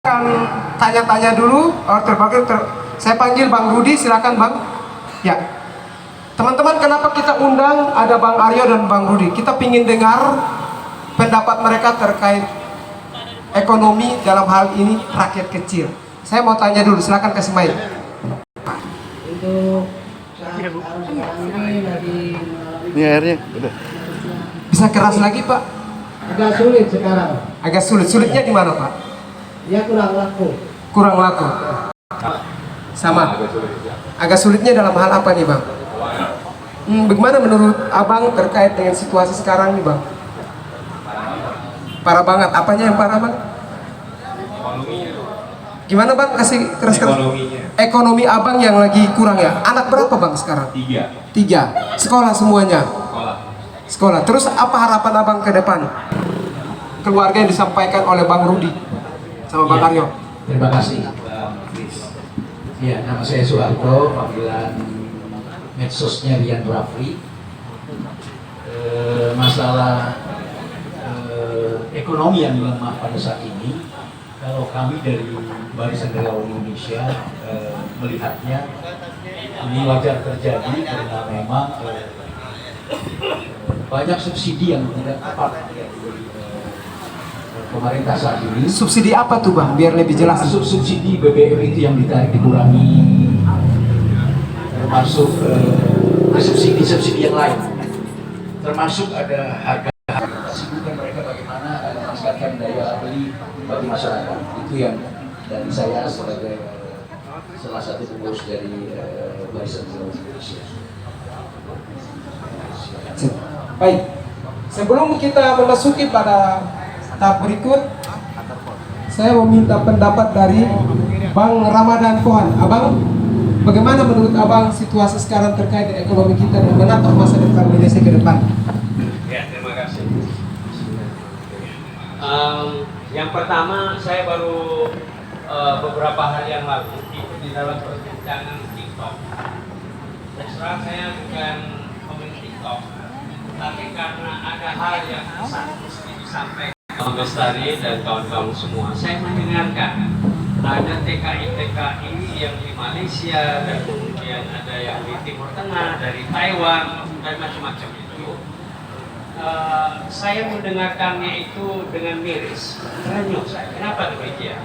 Akan tanya-tanya dulu. Saya panggil Bang Rudi, silakan Bang. Ya, teman-teman, kenapa kita undang ada Bang Aryo dan Bang Rudi? Kita ingin dengar pendapat mereka terkait ekonomi dalam hal ini rakyat kecil. Saya mau tanya dulu, silakan kasih mic. Untuk sekarang ini lagi Ini airnya udah. Bisa keras lagi Pak? agak sulit sekarang. Agak sulit. Sulitnya di mana Pak? Dia kurang laku. Kurang laku. Sama. Agak sulitnya dalam hal apa nih Bang? Bagaimana menurut Abang terkait dengan situasi sekarang nih Bang? Parah banget. Apanya yang parah Bang? Gimana Bang? Kasih keras-keras. Ekonomi Abang yang lagi kurang ya. Anak berapa Bang sekarang? 3. Sekolah semuanya. Sekolah. Terus apa harapan Abang ke depan? Keluarga yang disampaikan oleh Bang Rudi sama Bang Aryo. Terima kasih. Ya, nama saya Soeharto, panggilan medsosnya Rian Rafli. Masalah ekonomi yang lemah pada saat ini, kalau kami dari Barisan Relawan Indonesia melihatnya ini wajar terjadi karena memang banyak subsidi yang tidak tepat pemerintah saat ini. Subsidi apa tuh Bang? Biar lebih jelas. Termasuk subsidi BBM itu yang ditarik dikurangi, termasuk subsidi yang lain, termasuk ada harga kesibukan mereka bagaimana meningkatkan daya beli bagi masyarakat. Itu yang dari saya sebagai salah satu pengurus dari Barisan Relawan Indonesia. Baik, sebelum kita memasuki pada tahap berikut, saya meminta pendapat dari Bang Ramadan Pohan. Abang, bagaimana menurut Abang situasi sekarang terkait dengan ekonomi kita dan menatap masa depan Indonesia ke depan? Ya, terima kasih. Yang pertama, saya baru beberapa hari yang lalu ikut di dalam perbincangan TikTok. Terus terang saya bukan pemilik TikTok, tapi karena ada hal yang mesti disampaikan Bang Bestari dan kawan-kawan semua, saya mendengarkan ada TKI yang di Malaysia dan kemudian ada yang di Timur Tengah, dari Taiwan dan macam-macam itu. Saya mendengarkannya itu dengan miris, terenyuh saya. Kenapa demikian?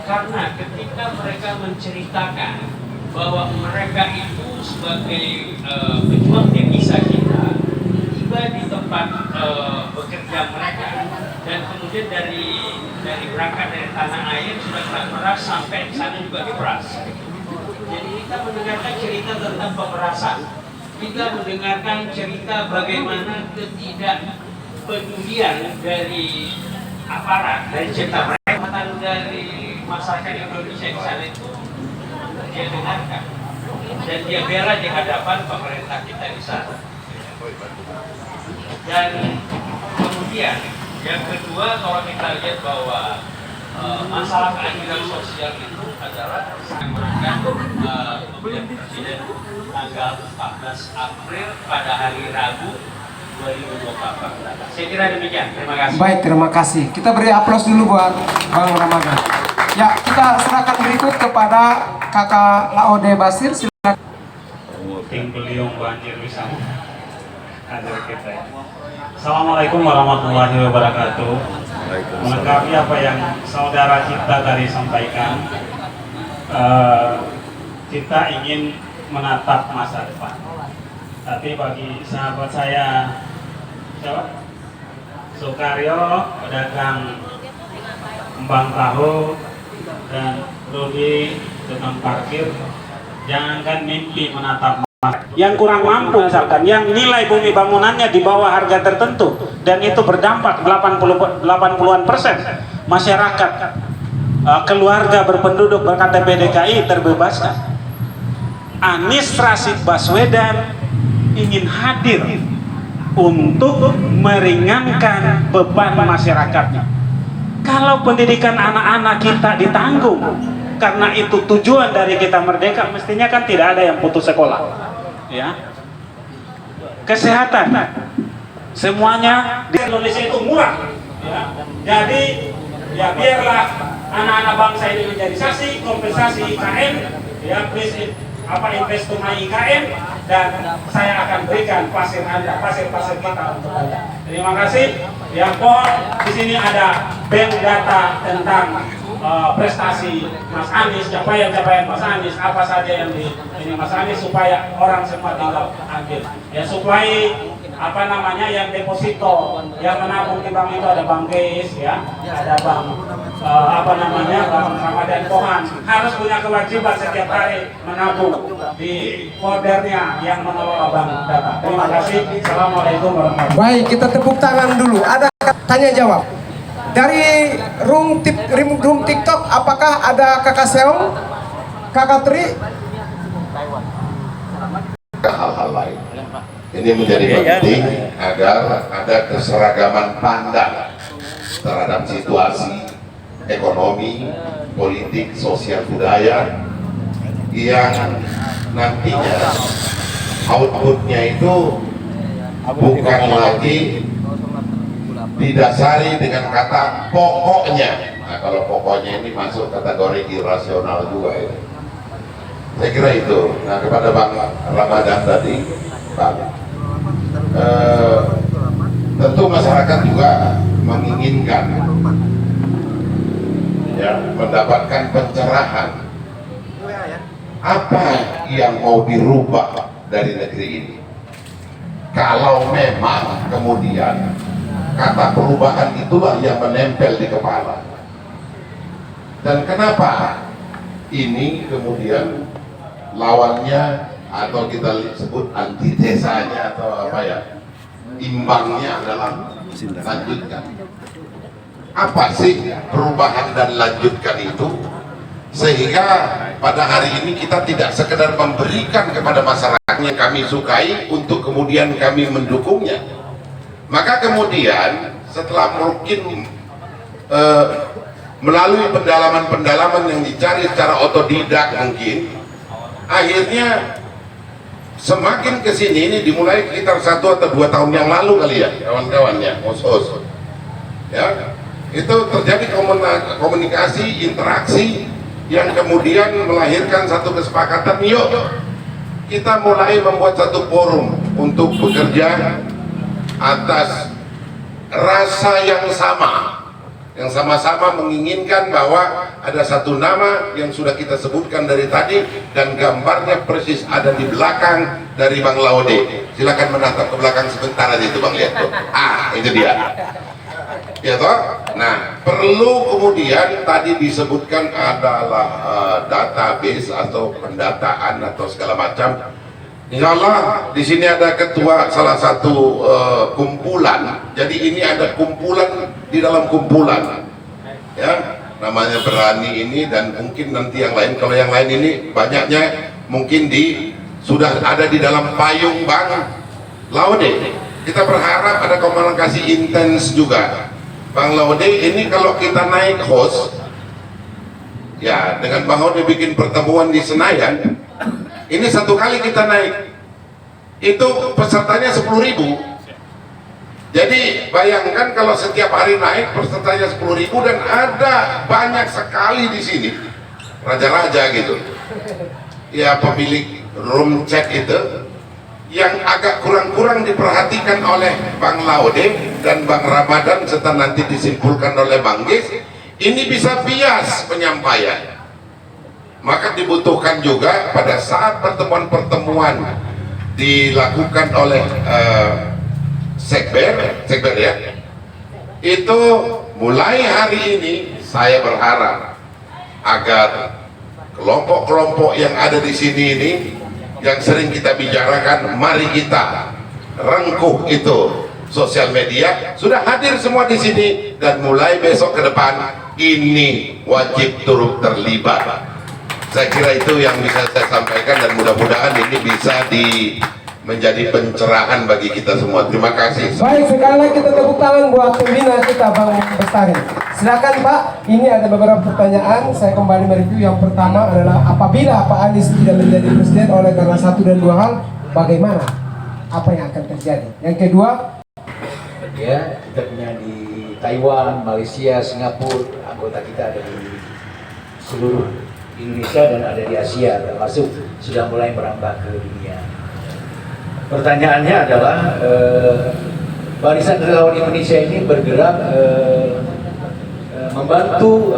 Karena ketika mereka menceritakan bahwa mereka itu sebagai pejuang devisa kita tiba di tempat bekerja mereka, dan kemudian dari berangkat dari tanah air sudah kena peras sampai di sana juga diperas. Jadi kita mendengarkan cerita tentang pemerasan, kita mendengarkan cerita bagaimana ketidakpedulian dari aparat, dari cerita mereka, dari masyarakat Indonesia di sana itu dia dengarkan dan dia bela di hadapan pemerintah kita di sana. Dan kemudian yang kedua, kalau kita lihat bahwa masalah keadilan sosial itu adalah mereka pemilihan presiden tanggal 14 April pada hari Rabu 2024. Saya kira demikian. Terima kasih. Baik, terima kasih. Kita beri aplaus dulu buat Bang Ramadan. Ya, kita serahkan berikut kepada Kakak Laode Basir. Silakan. Tim beliau banjir bisa ada kita. Assalamualaikum warahmatullahi wabarakatuh. Melengkapi apa yang saudara kita tadi sampaikan, kita ingin menatap masa depan. Tapi bagi sahabat saya, siapa? Soekaryo, pedagang kembang tahu, dan Rudi tukang parkir, jangankan mimpi menatap yang kurang mampu, misalkan yang nilai bumi bangunannya di bawah harga tertentu dan itu berdampak 80-an% masyarakat keluarga berpenduduk berKTP DKI terbebaskan. Anies Rashid Baswedan ingin hadir untuk meringankan beban masyarakatnya. Kalau pendidikan anak-anak kita ditanggung, karena itu tujuan dari kita merdeka, mestinya kan tidak ada yang putus sekolah. Ya, kesehatan, semuanya di Indonesia itu murah. Ya. Jadi ya biarlah anak-anak bangsa ini menjadi saksi, kompensasi IKN, ya please invest to my IKN, dan saya akan berikan pasir Anda, pasir-pasir kita untuk Anda. Terima kasih. Ya, pohon di sini ada bank data tentang prestasi Mas Anies, capaian-capaian Mas Anies, apa saja yang ini Mas Anies, supaya orang semua tinggal ambil. Ya, supaya yang deposito, yang menabung di bank itu ada Bank Keis, ya, ada bank Bank Ramadan Pohan, harus punya kewajiban setiap hari menabung di foldernya yang mengelola bank data. Terima kasih. Assalamualaikum warahmatullahi wabarakatuh. Baik, kita tepuk tangan dulu. Ada tanya jawab dari room TikTok. Apakah ada Kakak Seong, Kakak Tri? Hal-hal lain. Ini menjadi penting agar ada keseragaman pandang terhadap situasi ekonomi, politik, sosial, budaya yang nantinya outputnya itu bukan lagi didasari dengan kata pokoknya. Nah, kalau pokoknya ini masuk kategori irasional juga ya. Saya kira itu. Nah, kepada Bang Ramadan tadi, Bang, tentu masyarakat juga menginginkan ya mendapatkan pencerahan apa yang mau dirubah dari negeri ini. Kalau memang kemudian kata perubahan itulah yang menempel di kepala, dan kenapa ini kemudian lawannya atau kita sebut antitesanya atau apa ya, imbangnya adalah lanjutkan. Apa sih perubahan dan lanjutkan itu, sehingga pada hari ini kita tidak sekedar memberikan kepada masyarakat yang kami sukai untuk kemudian kami mendukungnya. Maka kemudian setelah mungkin melalui pendalaman-pendalaman yang dicari secara otodidak, mungkin akhirnya semakin kesini, ini dimulai sekitar 1 atau 2 tahun yang lalu kali ya kawan-kawannya, os-os ya, itu terjadi komunikasi, interaksi yang kemudian melahirkan satu kesepakatan, yuk kita mulai membuat satu forum untuk bekerja atas rasa yang sama-sama menginginkan bahwa ada satu nama yang sudah kita sebutkan dari tadi, dan gambarnya persis ada di belakang dari Bang Laude. Silakan menatap ke belakang sebentar aja itu Bang, lihat tuh. Itu dia. Ya toh? Nah, perlu kemudian tadi disebutkan adalah database atau pendataan atau segala macam. Insya Allah di sini ada ketua salah satu kumpulan. Jadi ini ada kumpulan di dalam kumpulan, ya, namanya Berani ini, dan mungkin nanti yang lain. Kalau yang lain ini banyaknya mungkin sudah ada di dalam payung Bang Laude. Kita berharap ada komunikasi intens juga. Bang Laude ini kalau kita naik host, ya dengan Bang Laude bikin pertemuan di Senayan, ini 1 kali kita naik, itu pesertanya 10.000. Jadi bayangkan kalau setiap hari naik pesertanya 10.000, dan ada banyak sekali di sini raja-raja gitu, ya pemilik room chat itu, yang agak kurang-kurang diperhatikan oleh Bang Laude dan Bang Ramadan, serta nanti disimpulkan oleh Bang Gis. Ini bisa bias penyampaian, maka dibutuhkan juga pada saat pertemuan-pertemuan dilakukan oleh sekber ya, itu mulai hari ini saya berharap agar kelompok-kelompok yang ada di sini ini yang sering kita bicarakan, mari kita rengkuh itu sosial media, sudah hadir semua di sini, dan mulai besok ke depan ini wajib turut terlibat. Saya kira itu yang bisa saya sampaikan, dan mudah-mudahan ini bisa menjadi pencerahan bagi kita semua. Terima kasih. Baik, sekali lagi kita tepuk tangan buat pembina kita Bang Bestari. Silakan Pak, ini ada beberapa pertanyaan. Saya kembali mereview. Yang pertama adalah, apabila Pak Anies tidak menjadi presiden oleh karena 1 dan 2 hal, bagaimana? Apa yang akan terjadi? Yang kedua, ya, kita punya di Taiwan, Malaysia, Singapura, anggota kita ada di seluruh Indonesia dan ada di Asia, termasuk sudah mulai merambah ke dunia. Pertanyaannya adalah Barisan Relawan Indonesia ini bergerak membantu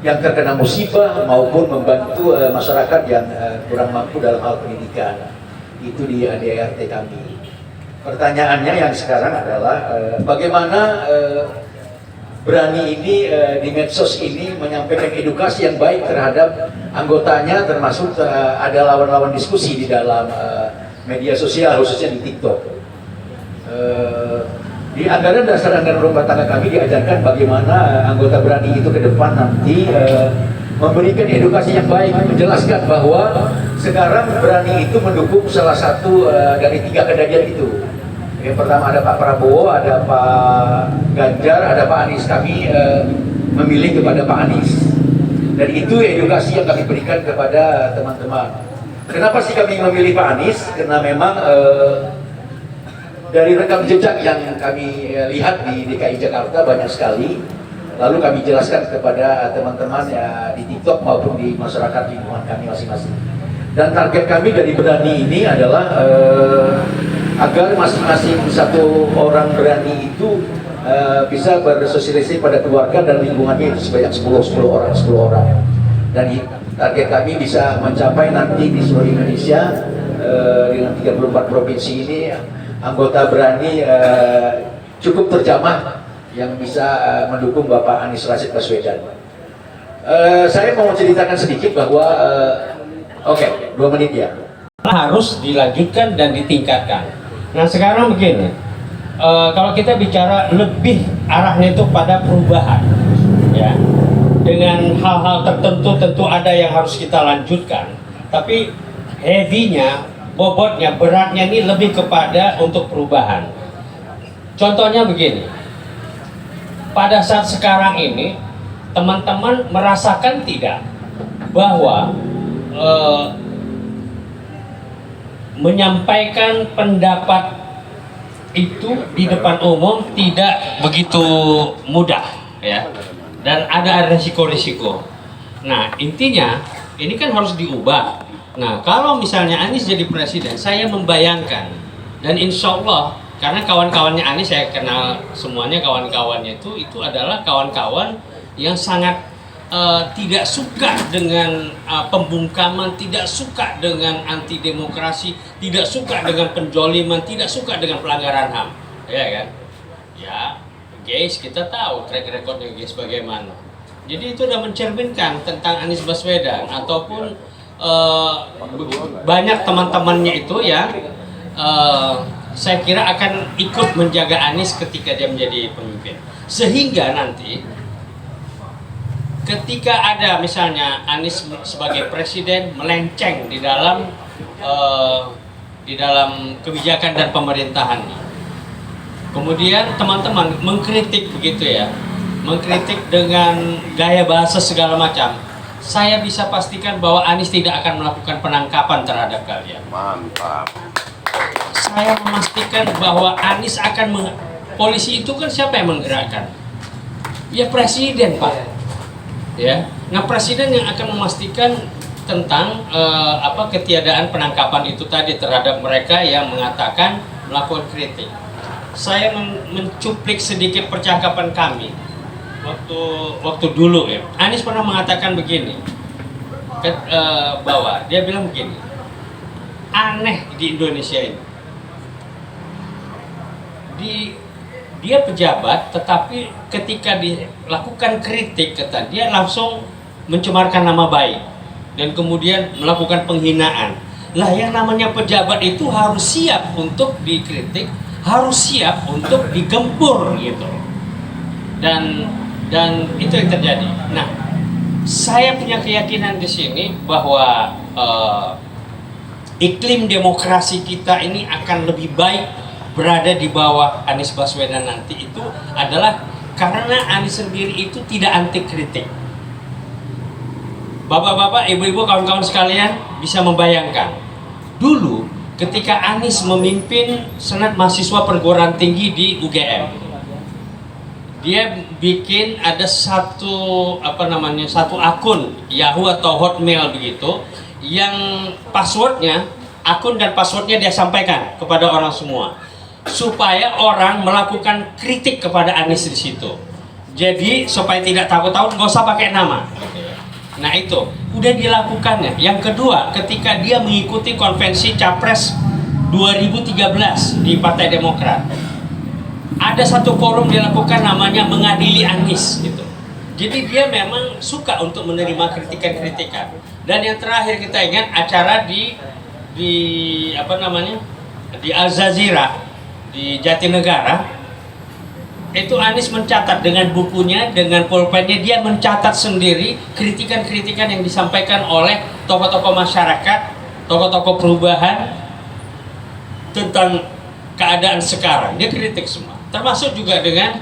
yang terkena musibah maupun membantu masyarakat yang kurang mampu dalam hal pendidikan. Itu di ADART kami. Pertanyaannya yang sekarang adalah bagaimana berani ini di medsos ini menyampaikan edukasi yang baik terhadap anggotanya, termasuk ada lawan-lawan diskusi di dalam media sosial, khususnya di TikTok. Di anggaran dasar anggaran rumah tangga kami diajarkan bagaimana anggota berani itu ke depan nanti memberikan edukasi yang baik, menjelaskan bahwa sekarang berani itu mendukung salah satu dari 3 kejadian itu. Yang pertama ada Pak Prabowo, ada Pak Ganjar, ada Pak Anies. Kami memilih kepada Pak Anies. Dan itu edukasi yang kami berikan kepada teman-teman. Kenapa sih kami memilih Pak Anies? Karena memang dari rekam jejak yang kami lihat di DKI Jakarta banyak sekali. Lalu kami jelaskan kepada teman-teman ya, di TikTok maupun di masyarakat lingkungan kami masing-masing. Dan target kami dari berani ini adalah agar masing-masing satu orang berani itu bisa bersosialisasi pada keluarga dan lingkungannya itu sebanyak 10 orang. Dan target kami bisa mencapai nanti di seluruh Indonesia dengan 34 provinsi ini anggota berani cukup terjamah yang bisa mendukung Bapak Anies Rashid Baswedan. Saya mau ceritakan sedikit bahwa 2 menit ya. Harus dilanjutkan dan ditingkatkan. Nah sekarang begini, kalau kita bicara lebih arahnya itu pada perubahan, ya, dengan hal-hal tertentu tentu ada yang harus kita lanjutkan, tapi heavy-nya, bobotnya, beratnya ini lebih kepada untuk perubahan. Contohnya begini, pada saat sekarang ini teman-teman merasakan tidak bahwa menyampaikan pendapat itu di depan umum tidak begitu mudah, ya, dan ada risiko-risiko. Nah intinya ini kan harus diubah. Nah kalau misalnya Anies jadi presiden, saya membayangkan, dan insya Allah karena kawan-kawannya Anies saya kenal semuanya, kawan-kawannya itu adalah kawan-kawan yang sangat tidak suka dengan pembungkaman, tidak suka dengan anti demokrasi, tidak suka dengan penjoliman, tidak suka dengan pelanggaran HAM, ya kan? Ya, guys, kita tahu track recordnya guys bagaimana. Jadi itu sudah mencerminkan tentang Anies Baswedan ataupun banyak teman-temannya itu yang saya kira akan ikut menjaga Anies ketika dia menjadi pemimpin, sehingga nanti ketika ada misalnya Anies sebagai presiden melenceng di dalam kebijakan dan pemerintahannya, kemudian teman-teman mengkritik begitu ya, mengkritik dengan gaya bahasa segala macam, saya bisa pastikan bahwa Anies tidak akan melakukan penangkapan terhadap kalian. Mantap. Saya memastikan bahwa Anies akan polisi itu kan siapa yang menggerakkan? Ya presiden, Pak. Ya, nah presiden yang akan memastikan tentang ketiadaan penangkapan itu tadi terhadap mereka yang mengatakan melakukan kritik. Saya mencuplik sedikit percakapan kami waktu dulu ya. Anies pernah mengatakan begini, bahwa dia bilang begini, aneh di Indonesia ini. Dia pejabat, tetapi ketika dilakukan kritik, kata dia langsung mencemarkan nama baik dan kemudian melakukan penghinaan. Lah yang namanya pejabat itu harus siap untuk dikritik, harus siap untuk digempur gitu. Dan itu yang terjadi. Nah, saya punya keyakinan di sini bahwa iklim demokrasi kita ini akan lebih baik berada di bawah Anies Baswedan nanti itu adalah karena Anies sendiri itu tidak anti kritik. Bapak-bapak, ibu-ibu, kawan-kawan sekalian bisa membayangkan dulu ketika Anies memimpin Senat Mahasiswa Perguruan Tinggi di UGM, dia bikin ada satu satu akun Yahoo atau Hotmail begitu, yang akun dan passwordnya dia sampaikan kepada orang semua supaya orang melakukan kritik kepada Anies di situ. Jadi supaya tidak takut-takut, nggak usah pakai nama. Nah itu udah dilakukannya. Yang kedua, ketika dia mengikuti konvensi Capres 2013 di Partai Demokrat, ada satu forum dilakukan namanya mengadili Anies gitu. Jadi dia memang suka untuk menerima kritikan-kritikan. Dan yang terakhir kita ingat acara di Al Jazeera di Jatinegara, itu Anies mencatat dengan bukunya, dengan pulpennya, dia mencatat sendiri kritikan-kritikan yang disampaikan oleh tokoh-tokoh masyarakat, tokoh-tokoh perubahan tentang keadaan sekarang. Dia kritik semua. Termasuk juga dengan,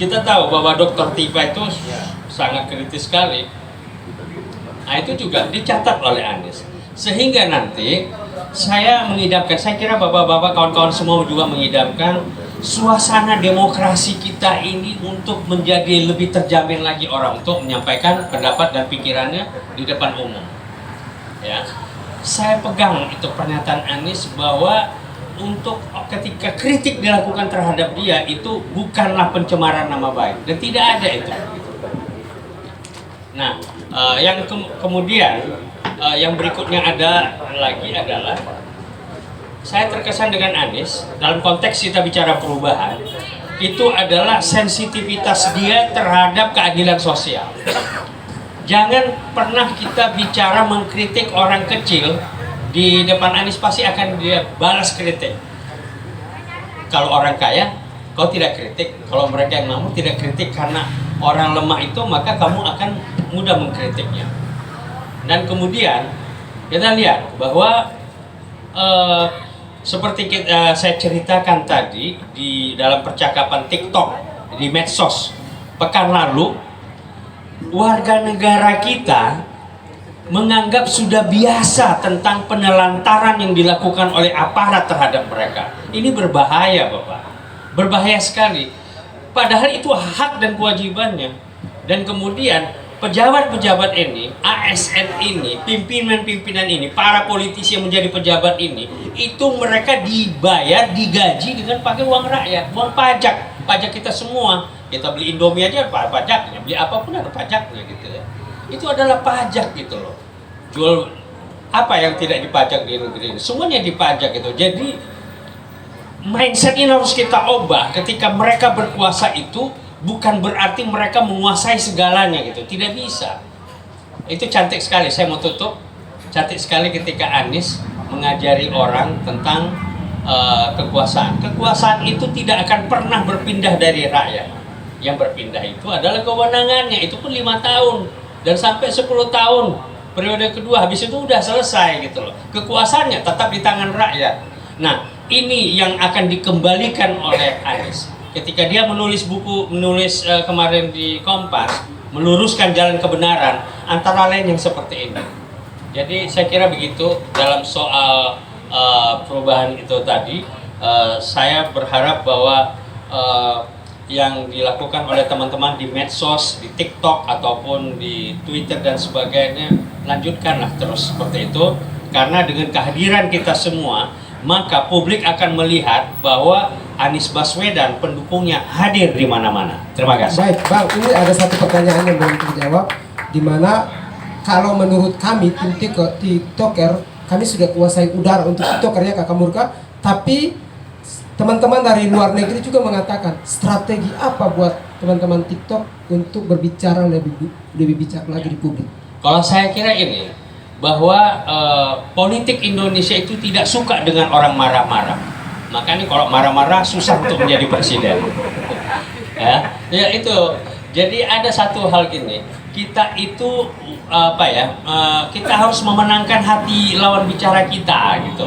kita tahu bahwa Dr. Tifa itu sangat kritis sekali. Nah itu juga dicatat oleh Anies. Sehingga nanti saya mengidamkan, saya kira bapak-bapak, kawan-kawan semua juga mengidamkan suasana demokrasi kita ini untuk menjadi lebih terjamin lagi orang untuk menyampaikan pendapat dan pikirannya di depan umum. Ya, saya pegang itu pernyataan Anies bahwa untuk ketika kritik dilakukan terhadap dia itu bukanlah pencemaran nama baik, dan tidak ada itu. Nah, yang kemudian yang berikutnya ada lagi adalah saya terkesan dengan Anies dalam konteks kita bicara perubahan, itu adalah sensitivitas dia terhadap keadilan sosial. Jangan pernah kita bicara mengkritik orang kecil di depan Anies, pasti akan dia balas kritik. Kalau orang kaya, kau tidak kritik. Kalau mereka yang mampu tidak kritik karena orang lemah itu, maka kamu akan mudah mengkritiknya. Dan kemudian kita lihat bahwa seperti saya ceritakan tadi di dalam percakapan TikTok di medsos pekan lalu, warga negara kita menganggap sudah biasa tentang penelantaran yang dilakukan oleh aparat terhadap mereka. Ini berbahaya, Bapak. Berbahaya sekali. Padahal itu hak dan kewajibannya. Dan kemudian pejabat-pejabat ini, ASN ini, pimpinan-pimpinan ini, para politisi yang menjadi pejabat ini, itu mereka dibayar, digaji dengan pakai uang rakyat, uang pajak. Pajak kita semua. Kita beli Indomie aja pajaknya, beli apapun ada pajaknya gitu ya. Itu adalah pajak gitu loh. Jual apa yang tidak dipajak di negeri ini, semuanya dipajak gitu. Jadi mindset ini harus kita ubah. Ketika mereka berkuasa itu bukan berarti mereka menguasai segalanya gitu, tidak bisa. Itu cantik sekali, saya mau tutup. Cantik sekali ketika Anies mengajari orang tentang kekuasaan. Kekuasaan itu tidak akan pernah berpindah dari rakyat. Yang berpindah itu adalah kewenangannya, itu pun 5 tahun. Dan sampai 10 tahun periode kedua, habis itu udah selesai gitu loh. Kekuasaannya tetap di tangan rakyat. Nah, ini yang akan dikembalikan oleh Anies. Ketika dia menulis kemarin di Kompas, meluruskan jalan kebenaran, antara lain yang seperti ini. Jadi saya kira begitu dalam soal perubahan itu tadi. Saya berharap bahwa yang dilakukan oleh teman-teman di medsos, di TikTok ataupun di Twitter dan sebagainya, lanjutkanlah terus seperti itu, karena dengan kehadiran kita semua maka publik akan melihat bahwa Anies Baswedan pendukungnya hadir di mana-mana. Terima kasih. Baik, Bang, ini ada satu pertanyaan yang belum terjawab, di mana kalau menurut kami tim TikToker, kami sudah kuasai udara untuk TikTokernya Kakak Murka, tapi teman-teman dari luar negeri juga mengatakan strategi apa buat teman-teman TikTok untuk berbicara lebih bijak lagi di publik. Kalau saya kira ini, bahwa politik Indonesia itu tidak suka dengan orang marah-marah. Makanya kalau marah-marah susah untuk menjadi presiden. Ya itu. Jadi ada satu hal gini, kita itu kita harus memenangkan hati lawan bicara kita gitu.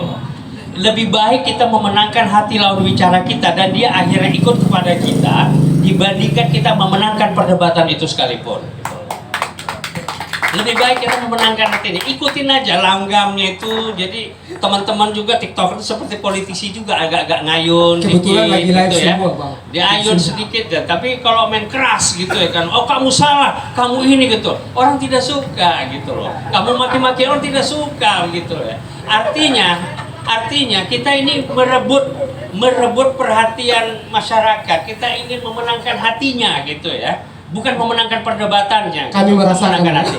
Lebih baik kita memenangkan hati lawan bicara kita dan dia akhirnya ikut kepada kita dibandingkan kita memenangkan perdebatan itu sekalipun. Lebih baik kita memenangkan hati ini. Ikutin aja langgamnya itu. Jadi teman-teman juga TikToker itu seperti politisi juga agak-agak ngayun Kebetulan dikit, lagi live gitu ya. semua, Bang. Dia ayun sedikit ya. Tapi kalau main keras gitu ya kan, oh kamu salah, kamu ini gitu. Orang tidak suka gitu loh. Kamu maki-maki orang tidak suka gitu ya. Artinya kita ini merebut perhatian masyarakat. Kita ingin memenangkan hatinya gitu ya. Bukan memenangkan perdebatannya. Kami merasakan. Memenangkan hati.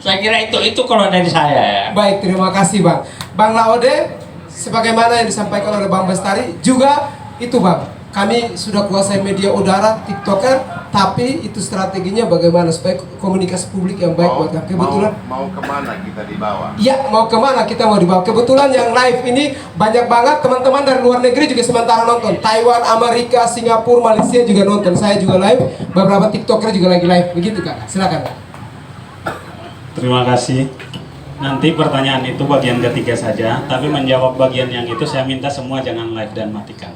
Saya kira itu kalau dari saya ya. Baik, terima kasih Bang. Bang Laode, sebagaimana yang disampaikan oleh Bang Bestari, juga itu Bang, kami sudah kuasai media udara, TikToker, tapi itu strateginya bagaimana supaya komunikasi publik yang baik buat kami. Kebetulan mau kemana kita dibawa? iya, mau kemana kita mau dibawa. Kebetulan yang live ini banyak banget teman-teman dari luar negeri juga sementara nonton. Taiwan, Amerika, Singapura, Malaysia juga nonton. Saya juga live, beberapa TikToker juga lagi live. Begitu Kak, silakan. Terima kasih. Nanti pertanyaan itu bagian ketiga saja, tapi menjawab bagian yang itu saya minta semua jangan live dan matikan.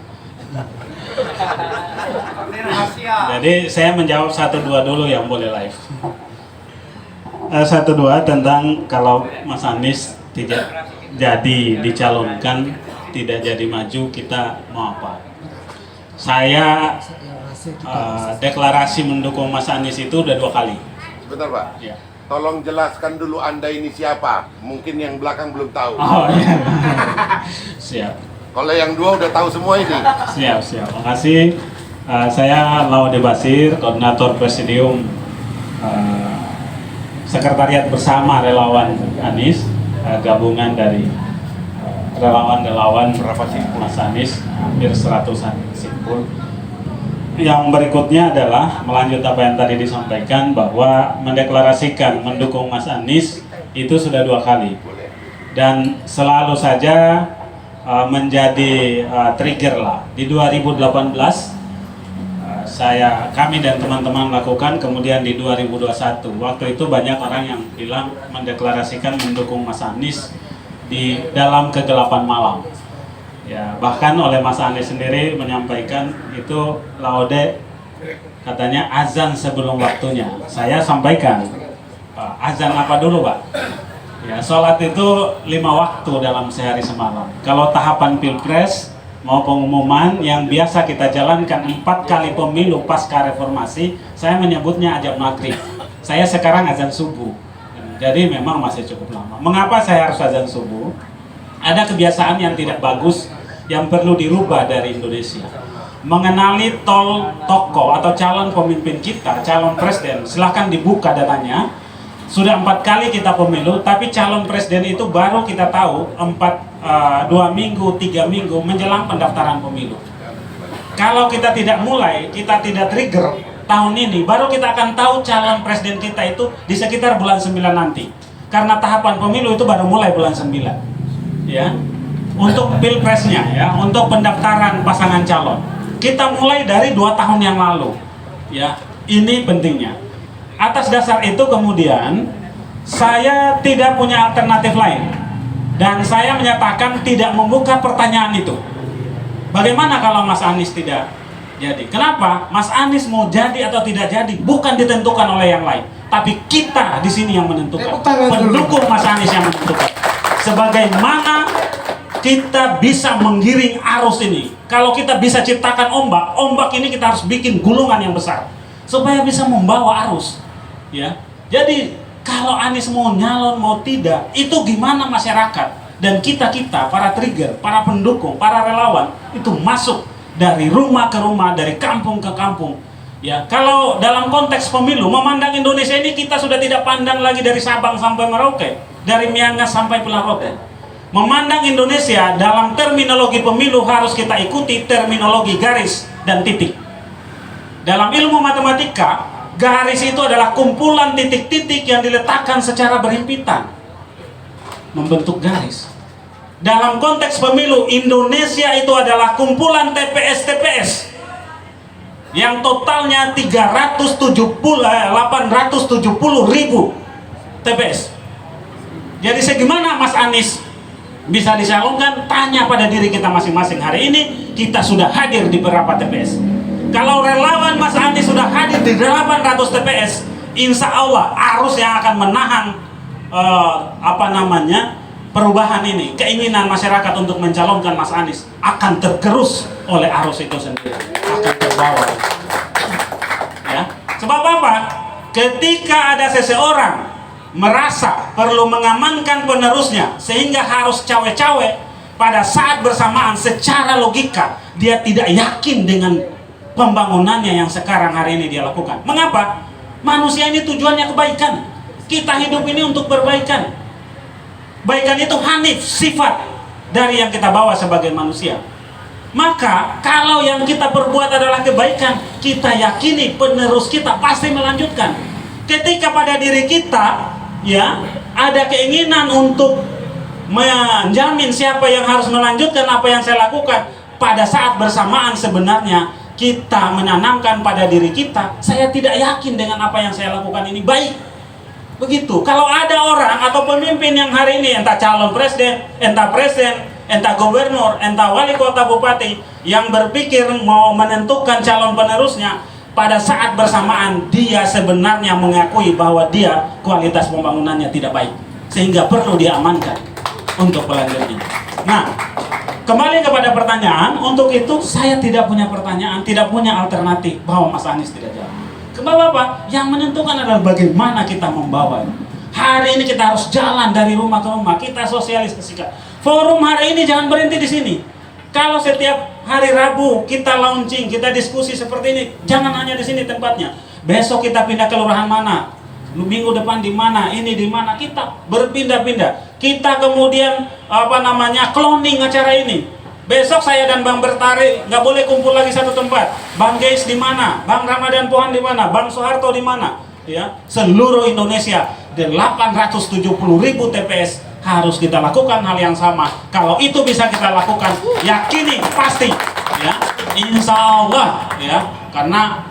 Jadi saya menjawab 1-2 dulu yang boleh live. 1-2 tentang kalau Mas Anies tidak jadi dicalonkan, tidak jadi maju, kita mau apa? Saya deklarasi mendukung Mas Anies itu udah 2 kali. Sebentar Pak. Ya. Tolong jelaskan dulu Anda ini siapa. Mungkin yang belakang belum tahu. Oh iya. Siap. Kalau yang dua udah tahu semua ini. Siap. Makasih. Saya Laude Basir, koordinator Presidium Sekretariat Bersama Relawan Anies, gabungan dari relawan-relawan Mas Anies, hampir 100-an simpul. Yang berikutnya adalah melanjut apa yang tadi disampaikan bahwa mendeklarasikan mendukung Mas Anies itu sudah 2 kali dan selalu saja menjadi trigger lah. Di 2018 kami dan teman-teman lakukan, kemudian di 2021 waktu itu banyak orang yang bilang mendeklarasikan mendukung Mas Anies di dalam kegelapan malam. Ya, bahkan oleh Mas Anies sendiri menyampaikan itu Laude katanya azan sebelum waktunya. Saya sampaikan, azan apa dulu Pak? Ya, sholat itu 5 waktu dalam sehari semalam. Kalau tahapan pilpres mau pengumuman yang biasa kita jalankan 4 kali pemilu pasca reformasi, saya menyebutnya azan maghrib. Saya sekarang azan subuh. Jadi memang masih cukup lama. Mengapa saya harus azan subuh? Ada kebiasaan yang tidak bagus yang perlu dirubah dari Indonesia. Mengenali tokoh atau calon pemimpin kita, calon presiden, silahkan dibuka datanya. Sudah 4 kali kita pemilu, tapi calon presiden itu baru kita tahu 2 minggu, 3 minggu menjelang pendaftaran pemilu. Kalau kita tidak mulai, kita tidak trigger tahun ini, baru kita akan tahu calon presiden kita itu di sekitar bulan 9 nanti. Karena tahapan pemilu itu baru mulai bulan 9. Ya. Untuk pilpresnya ya, untuk pendaftaran pasangan calon. Kita mulai dari 2 tahun yang lalu. Ya, ini pentingnya. Atas dasar itu kemudian saya tidak punya alternatif lain. Dan saya menyatakan tidak membuka pertanyaan itu. Bagaimana kalau Mas Anies tidak jadi? Kenapa? Mas Anies mau jadi atau tidak jadi bukan ditentukan oleh yang lain, tapi kita di sini yang menentukan. Pendukung Mas Anies yang menentukan. Sebagaimana kita bisa menggiring arus ini. Kalau kita bisa ciptakan ombak ini kita harus bikin gulungan yang besar supaya bisa membawa arus. Ya. Jadi kalau Anies mau nyalon mau tidak, itu gimana masyarakat dan kita para trigger, para pendukung, para relawan itu masuk dari rumah ke rumah, dari kampung ke kampung. Ya, kalau dalam konteks pemilu memandang Indonesia ini kita sudah tidak pandang lagi dari Sabang sampai Merauke, dari Miangas sampai Pulau Rote. Memandang Indonesia dalam terminologi pemilu harus kita ikuti terminologi garis dan titik. Dalam ilmu matematika, garis itu adalah kumpulan titik-titik yang diletakkan secara berhimpitan membentuk garis. Dalam konteks pemilu, Indonesia itu adalah kumpulan TPS-TPS yang totalnya 870.000 TPS. Jadi segimana Mas Anies bisa dicalonkan? Tanya pada diri kita masing-masing. Hari ini kita sudah hadir di beberapa TPS. Kalau relawan Mas Anies sudah hadir di 800 TPS, insya Allah arus yang akan menahan perubahan ini, keinginan masyarakat untuk mencalonkan Mas Anies akan tergerus oleh arus itu sendiri, akan terbawa. Ya, sebab apa? Ketika ada seseorang merasa perlu mengamankan penerusnya sehingga harus cawe-cawe, pada saat bersamaan secara logika dia tidak yakin dengan pembangunannya yang sekarang hari ini dia lakukan. Mengapa? Manusia ini tujuannya kebaikan. Kita hidup ini untuk berbaikan. Baikan itu hanif, sifat dari yang kita bawa sebagai manusia. Maka kalau yang kita perbuat adalah kebaikan, kita yakini penerus kita pasti melanjutkan. Ketika pada diri kita ya ada keinginan untuk menjamin siapa yang harus melanjutkan apa yang saya lakukan, pada saat bersamaan sebenarnya kita menanamkan pada diri kita, saya tidak yakin dengan apa yang saya lakukan ini baik. Begitu. Kalau ada orang atau pemimpin yang hari ini entah calon presiden, entah gubernur, entah wali kota, bupati yang berpikir mau menentukan calon penerusnya, pada saat bersamaan dia sebenarnya mengakui bahwa dia kualitas pembangunannya tidak baik, sehingga perlu diamankan untuk pelanjutnya. Nah, kembali kepada pertanyaan, untuk itu saya tidak punya pertanyaan, tidak punya alternatif bahwa Mas Anies tidak jalan. Kenapa Pak? Yang menentukan adalah bagaimana kita membawa. Hari ini kita harus jalan dari rumah ke rumah, kita sosialisasikan. Forum hari ini jangan berhenti di sini. Kalau setiap hari Rabu kita launching, kita diskusi seperti ini, jangan hanya di sini tempatnya. Besok kita pindah ke lurahan mana, minggu depan di mana, ini di mana, kita berpindah-pindah. Kita kemudian cloning acara ini. Besok saya dan Bang Bertari nggak boleh kumpul lagi satu tempat. Bang Geis di mana? Bang Ramadan Pohan di mana? Bang Soeharto di mana? Ya, seluruh Indonesia 870.000 TPS harus kita lakukan hal yang sama. Kalau itu bisa kita lakukan, yakini pasti, ya, insya Allah, ya, karena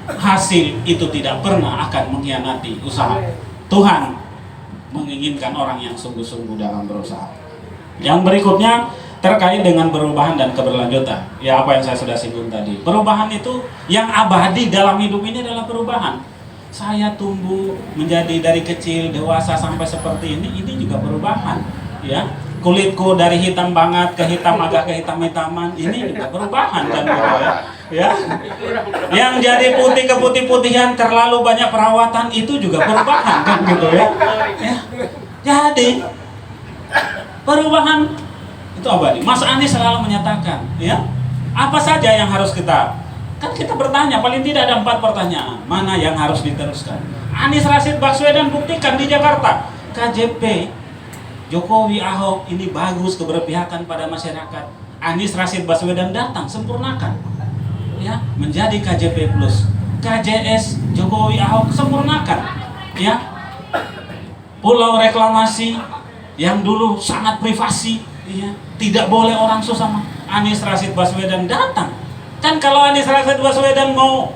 hasil itu tidak pernah akan mengkhianati usaha. Tuhan menginginkan orang yang sungguh-sungguh dalam berusaha. Yang berikutnya terkait dengan perubahan dan keberlanjutan. Ya, apa yang saya sudah singgung tadi. Perubahan itu yang abadi dalam hidup ini adalah perubahan. Saya tumbuh menjadi dari kecil dewasa sampai seperti ini juga perubahan. Ya, kulitku dari hitam banget ke hitam agak ke hitam-hitaman, ini juga perubahan kan gitu ya. Ya. Yang jadi putih ke putih-putihan terlalu banyak perawatan itu juga perubahan kan gitu ya. Ya. Jadi perubahan itu abadi. Mas Anies selalu menyatakan, ya, apa saja yang harus kita, kan kita bertanya, paling tidak ada 4 pertanyaan, mana yang harus diteruskan. Anies Rashid Baswedan buktikan di Jakarta, KJP Jokowi Ahok ini bagus, keberpihakan pada masyarakat. Anies Rashid Baswedan datang, sempurnakan, ya, menjadi KJP plus. KJS Jokowi Ahok sempurnakan, ya. Pulau reklamasi yang dulu sangat privasi, ya, tidak boleh orang susah. Anies Rashid Baswedan datang. Kan kalau Anies Rashid Baswedan mau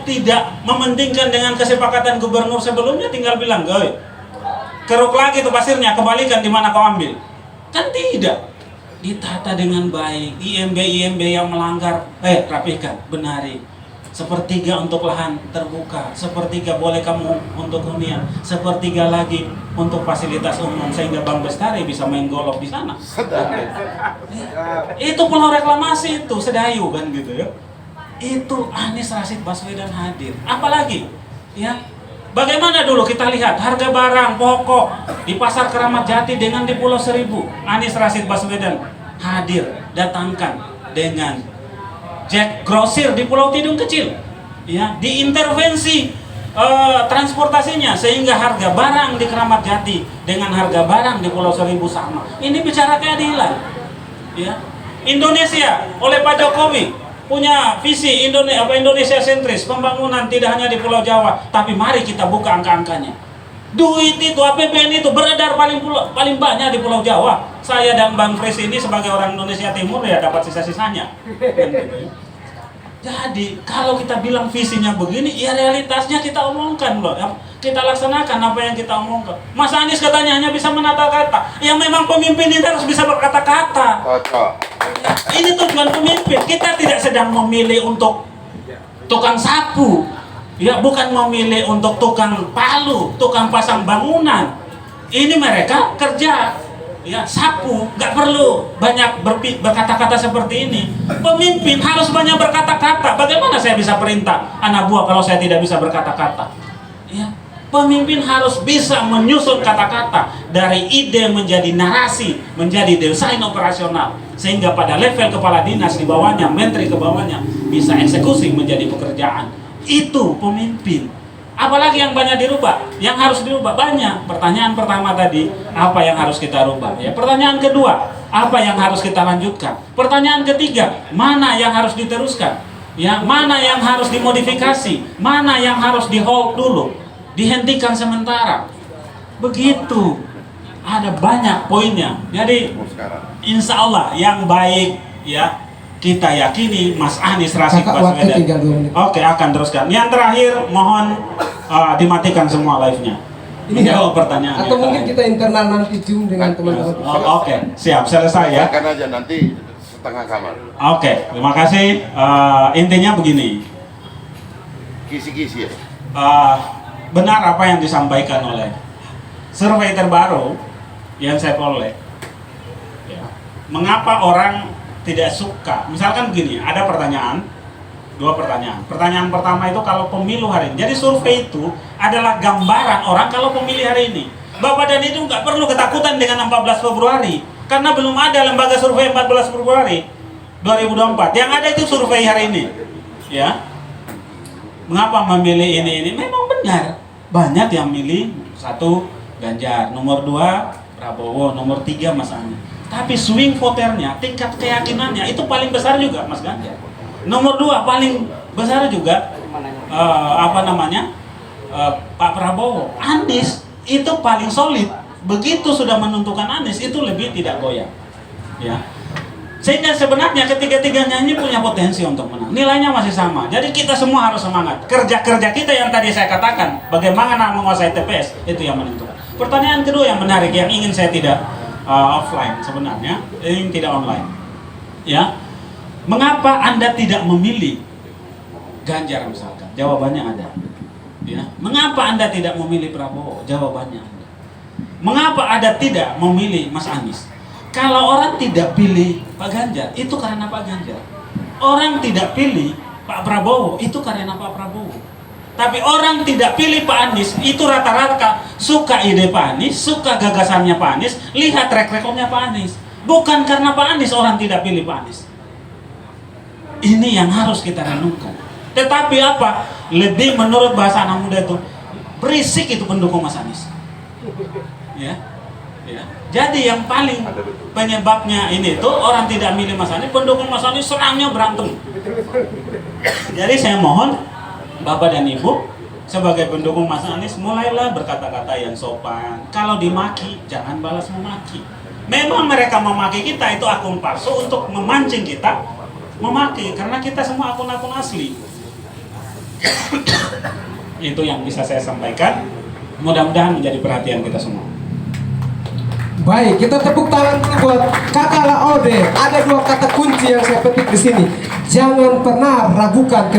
tidak mementingkan dengan kesepakatan gubernur sebelumnya, tinggal bilang, "Goy, keruk lagi tuh pasirnya, kembalikan di mana kau ambil." Kan tidak. Ditata dengan baik. IMB yang melanggar, rapikan, benari. 1/3 untuk lahan terbuka, 1/3 boleh kamu untuk hunian, 1/3 lagi untuk fasilitas umum sehingga Bang Bestari bisa main golf di sana. Itu pulau reklamasi itu Sedayu kan gitu ya. Itu Anies Rashid Baswedan hadir. Apalagi ya, bagaimana dulu kita lihat harga barang pokok di Pasar Keramat Jati dengan di Pulau Seribu, Anies Rashid Baswedan hadir, datangkan dengan Jack Grosir di Pulau Tidung Kecil, ya, diintervensi transportasinya sehingga harga barang di Keramat Jati dengan harga barang di Pulau Seribu sama. Ini bicara keadilan, ya. Indonesia oleh Pak Jokowi punya visi Indonesia sentris, pembangunan tidak hanya di Pulau Jawa, tapi mari kita buka angka-angkanya. Duit itu, APBN itu beredar paling banyak di Pulau Jawa. Saya dan Bang Fris ini sebagai orang Indonesia Timur ya dapat sisa-sisanya. Jadi kalau kita bilang visinya begini, ya realitasnya kita omongkan loh. Kita laksanakan apa yang kita omongkan. Mas Anies katanya hanya bisa menata kata. Yang memang pemimpin itu harus bisa berkata-kata. Ini tujuan pemimpin. Kita tidak sedang memilih untuk tukang sapu, Ya, bukan memilih untuk tukang palu, tukang pasang bangunan. Ini mereka kerja, ya, sapu, nggak perlu banyak berkata-kata seperti ini. Pemimpin harus banyak berkata-kata. Bagaimana saya bisa perintah anak buah kalau saya tidak bisa berkata-kata? Ya, pemimpin harus bisa menyusun kata-kata dari ide menjadi narasi, menjadi desain operasional, sehingga pada level kepala dinas di bawahnya, menteri ke bawahnya bisa eksekusi menjadi pekerjaan. Itu pemimpin. Apalagi yang banyak dirubah, yang harus dirubah banyak. Pertanyaan pertama tadi, apa yang harus kita rubah? Ya, pertanyaan kedua, apa yang harus kita lanjutkan? Pertanyaan ketiga, mana yang harus diteruskan? Ya, mana yang harus dimodifikasi? Mana yang harus di hold dulu, dihentikan sementara? Begitu. Ada banyak poinnya. Jadi, insya Allah yang baik, ya, kita yakini Mas Anies Rashid Baswedan. Oke, akan teruskan. Yang terakhir, mohon dimatikan semua live-nya. Ini jawab pertanyaan. Atau mungkin kita internal nanti Zoom dengan teman-teman. Oke, siap, selesai ya. Silakan aja nanti setengah kamar. Oke, terima kasih. Intinya begini. Kisi-kisi ya. Benar apa yang disampaikan oleh survei terbaru yang saya peroleh. Ya. Mengapa orang tidak suka? Misalkan begini, ada pertanyaan, dua pertanyaan. Pertanyaan pertama itu kalau pemilu hari ini. Jadi survei itu adalah gambaran orang kalau pemilih hari ini. Bapak dan Ibu nggak perlu ketakutan dengan 14 Februari, karena belum ada lembaga survei 14 Februari 2024. Yang ada itu survei hari ini. Ya. Mengapa memilih ini? Memang benar. Banyak yang milih 1 Ganjar, nomor 2 Prabowo, nomor 3 Mas Anies. Tapi swing voternya, tingkat keyakinannya itu paling besar juga Mas Ganjar. Nomor 2 paling besar juga Pak Prabowo. Anies itu paling solid. Begitu sudah menentukan Anies, itu lebih tidak goyah. Ya. Sehingga sebenarnya ketiga-tiganya ini punya potensi untuk menang. Nilainya masih sama. Jadi kita semua harus semangat. Kerja-kerja kita yang tadi saya katakan, bagaimana menguasai TPS, itu yang menentukan. Pertanyaan kedua yang menarik, yang ingin saya tidak offline sebenarnya, ini tidak online. Ya, mengapa Anda tidak memilih Ganjar misalkan? Jawabannya ada. Ya, mengapa Anda tidak memilih Prabowo? Jawabannya ada. Mengapa Anda tidak memilih Mas Anies? Kalau orang tidak pilih Pak Ganjar, itu karena Pak Ganjar. Orang tidak pilih Pak Prabowo, itu karena Pak Prabowo. Tapi orang tidak pilih Pak Anies, itu rata-rata suka ide Pak Anies, suka gagasannya Pak Anies, lihat track recordnya Pak Anies. Bukan karena Pak Anies orang tidak pilih Pak Anies. Ini yang harus kita renungkan. Tetapi apa? Lebih menurut bahasa anak muda itu, berisik itu pendukung Mas Anies. Ya, ya. Jadi yang paling penyebabnya ini tuh orang tidak milih Mas Anies, pendukung Mas Anies serangnya berantem. Jadi saya mohon Bapak dan Ibu sebagai pendukung Mas Anies, mulailah berkata-kata yang sopan. Kalau dimaki, jangan balas memaki. Memang mereka memaki kita itu akun palsu untuk memancing kita memaki, karena kita semua akun-akun asli. Itu yang bisa saya sampaikan. Mudah-mudahan menjadi perhatian kita semua. Baik, kita tepuk tangan dulu buat Kakak Laode. Ada 2 kata kunci yang saya petik di sini. Jangan pernah ragukan